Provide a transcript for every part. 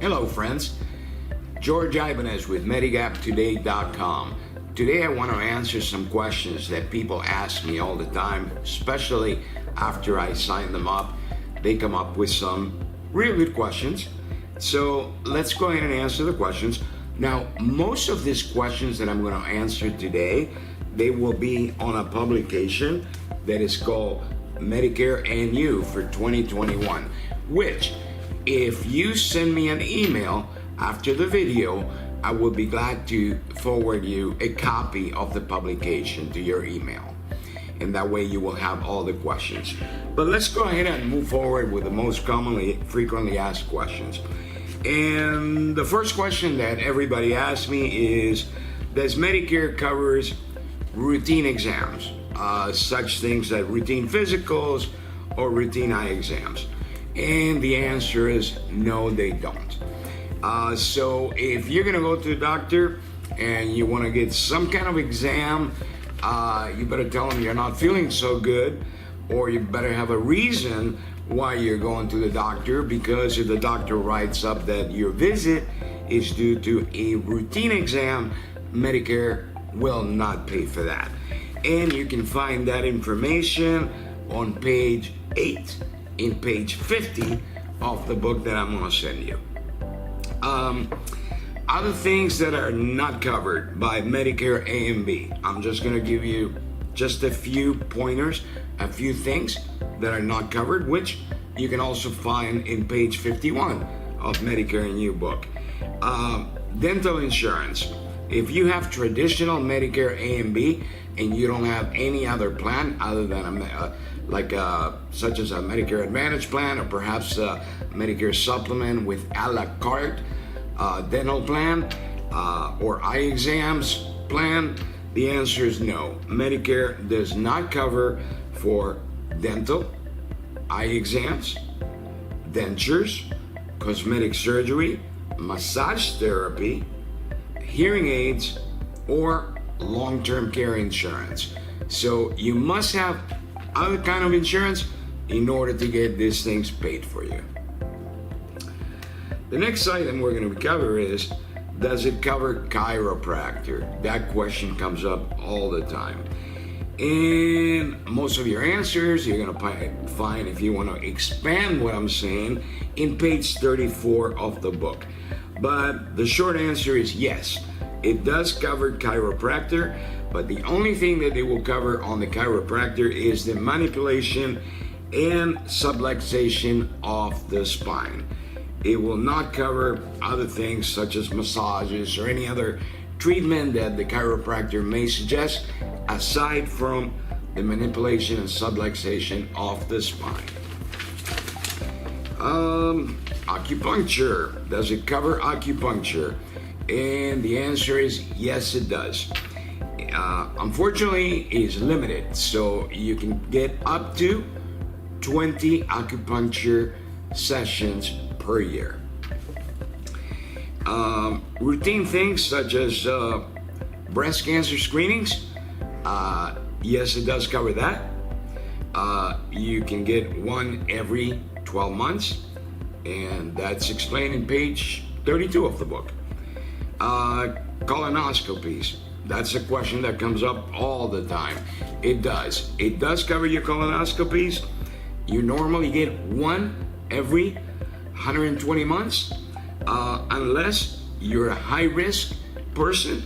Hello friends, George Ibanez with MedigapToday.com. Today I want to answer some questions that people ask me all the time, especially after I sign them up. They come up with some real good questions. So let's go ahead and answer the questions. Now, most of these questions that I'm going to answer today, they will be on a publication that is called Medicare A B for 2021, which if you send me an email after the video, I will be glad to forward you a copy of the publication to your email. And that way you will have all the questions. But let's go ahead and move forward with the most frequently asked questions. And the first question that everybody asks me is, does Medicare covers routine exams, such things as routine physicals or routine eye exams? And the answer is no, they don't. So if you're gonna go to the doctor and you wanna get some kind of exam, you better tell them you're not feeling so good, or you better have a reason why you're going to the doctor, because if the doctor writes up that your visit is due to a routine exam, Medicare will not pay for that. And you can find that information on page 8 in page 50 of the book that I'm going to send you. Other things that are not covered by Medicare A and B. I'm just going to give you just a few pointers, a few things that are not covered, which you can also find in page 51 of Medicare and You book. Dental insurance. If you have traditional Medicare A and B and you don't have any other plan other than such as a Medicare Advantage plan, or perhaps a Medicare supplement with a la carte dental plan or eye exams plan, the answer is no. Medicare does not cover for dental, eye exams, dentures, cosmetic surgery, massage therapy, hearing aids, or long-term care insurance. So you must have other kind of insurance in order to get these things paid for you. The next item we're going to cover is, does it cover chiropractor? That question comes up all the time. And most of your answers you're going to find, if you want to expand what I'm saying, in page 34 of the book. But the short answer is yes, it does cover chiropractor, but the only thing that they will cover on the chiropractor is the manipulation and subluxation of the spine. It will not cover other things such as massages or any other treatment that the chiropractor may suggest, aside from the manipulation and subluxation of the spine. Acupuncture. Does it cover acupuncture? And the answer is yes, it does. Unfortunately, it's limited, so you can get up to 20 acupuncture sessions per year. Routine things such as breast cancer screenings, yes, it does cover that. You can get one every 12 months, and that's explained in page 32 of the book. Colonoscopies. That's a question that comes up all the time. It does cover your colonoscopies. You normally get one every 120 months, unless you're a high-risk person,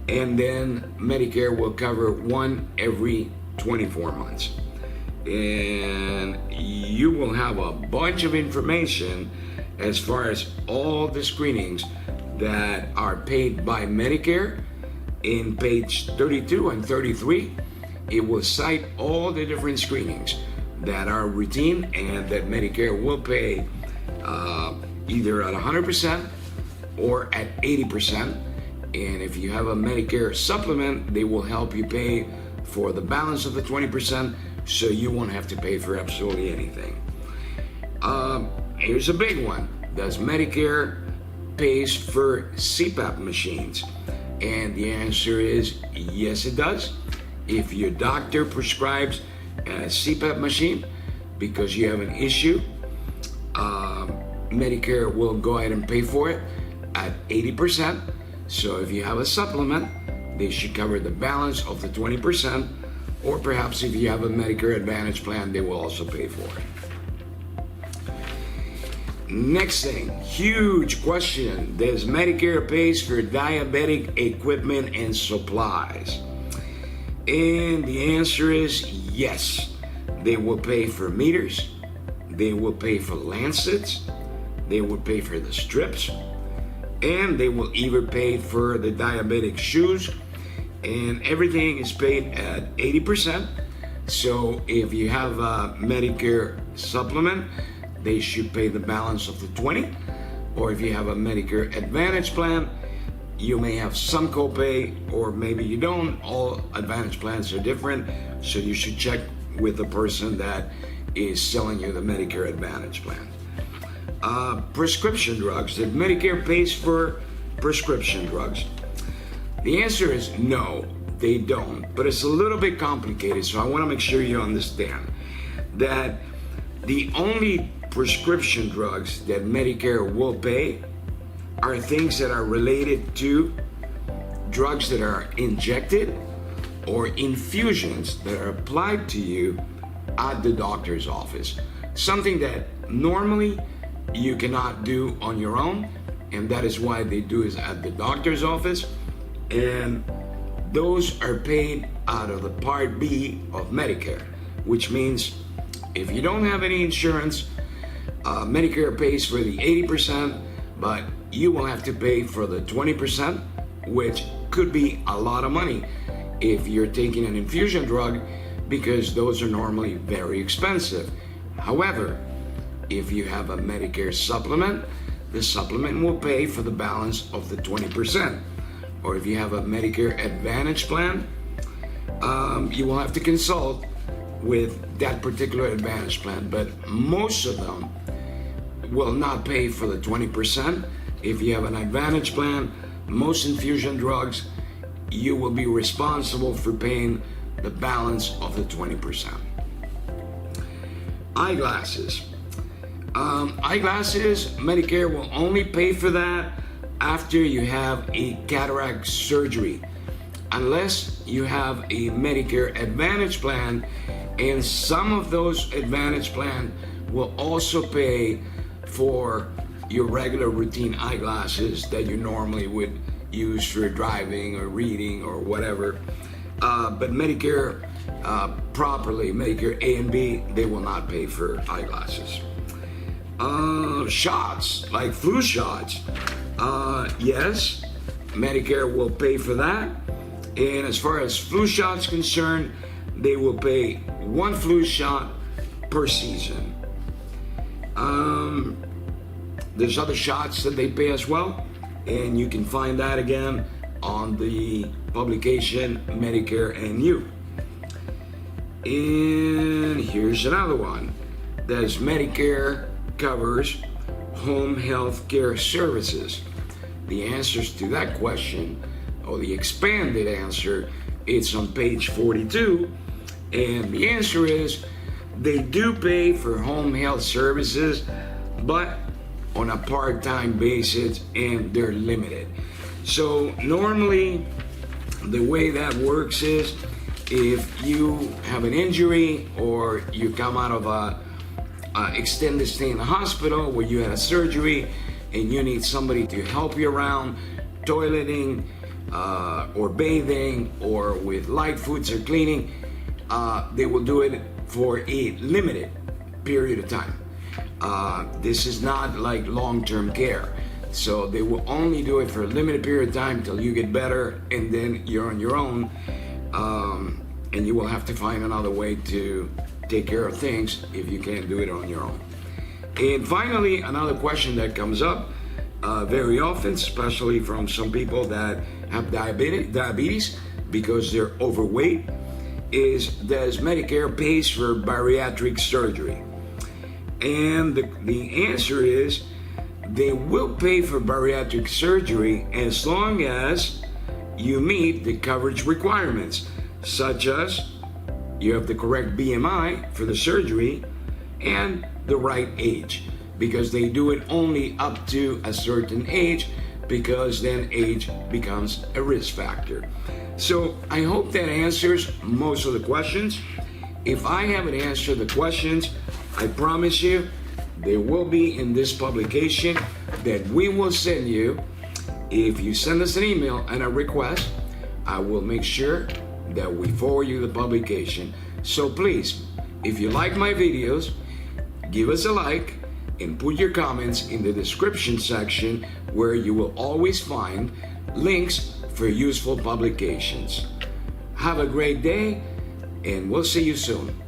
and then Medicare will cover one every 24 months. And you will have a bunch of information as far as all the screenings that are paid by Medicare in page 32 and 33. It will cite all the different screenings that are routine and that Medicare will pay either at 100% or at 80%. And if you have a Medicare supplement, they will help you pay for the balance of the 20%, so you won't have to pay for absolutely anything. Here's a big one. Does Medicare pays for CPAP machines? And the answer is yes, it does. If your doctor prescribes a CPAP machine because you have an issue, Medicare will go ahead and pay for it at 80%. So if you have a supplement, they should cover the balance of the 20%, or perhaps if you have a Medicare Advantage plan, they will also pay for it. Next thing, huge question. Does Medicare pays for diabetic equipment and supplies? And the answer is yes. They will pay for meters, they will pay for lancets, they will pay for the strips, and they will even pay for the diabetic shoes, and everything is paid at 80%. So if you have a Medicare supplement, they should pay the balance of the 20, or if you have a Medicare Advantage plan, you may have some copay, or maybe you don't. All Advantage plans are different, so you should check with the person that is selling you the Medicare Advantage plan. Prescription drugs, that Medicare pays for prescription drugs. The answer is no, they don't, but it's a little bit complicated, so I want to make sure you understand that the only prescription drugs that Medicare will pay are things that are related to drugs that are injected or infusions that are applied to you at the doctor's office. Something that normally you cannot do on your own, and that is why they do it at the doctor's office. And those are paid out of the Part B of Medicare, which means if you don't have any insurance, Medicare pays for the 80%, but you will have to pay for the 20%, which could be a lot of money if you're taking an infusion drug, because those are normally very expensive. However, if you have a Medicare supplement, the supplement will pay for the balance of the 20%. Or if you have a Medicare Advantage plan, you will have to consult with that particular Advantage plan, but most of them will not pay for the 20%. If you have an Advantage plan, most infusion drugs, you will be responsible for paying the balance of the 20%. Eyeglasses. Eyeglasses, Medicare will only pay for that after you have a cataract surgery, unless you have a Medicare Advantage plan, and some of those Advantage plans will also pay for your regular routine eyeglasses that you normally would use for driving or reading or whatever. But Medicare properly, Medicare A and B, they will not pay for eyeglasses. Shots, like flu shots, yes, Medicare will pay for that. And as far as flu shots concerned, they will pay one flu shot per season. There's other shots that they pay as well, and you can find that again on the publication Medicare and You. And here's another one. Does Medicare covers home health care services? The answers to that question, or the expanded answer, it's on page 42, and the answer is they do pay for home health services, but on a part-time basis, and they're limited. So normally the way that works is if you have an injury or you come out of a extended stay in the hospital where you had a surgery and you need somebody to help you around toileting or bathing or with light foods or cleaning, they will do it for a limited period of time. This is not like long-term care. So they will only do it for a limited period of time till you get better, and then you're on your own, and you will have to find another way to take care of things if you can't do it on your own. And finally, another question that comes up very often, especially from some people that have diabetes because they're overweight, is does Medicare pays for bariatric surgery? And the answer is they will pay for bariatric surgery as long as you meet the coverage requirements, such as you have the correct BMI for the surgery and the right age. because they do it only up to a certain age, because then age becomes a risk factor. So I hope that answers most of the questions. If I haven't answered the questions, I promise you they will be in this publication that we will send you. If you send us an email and a request, I will make sure that we forward you the publication. So please, if you like my videos, give us a like and put your comments in the description section, where you will always find links for useful publications. Have a great day, and we'll see you soon.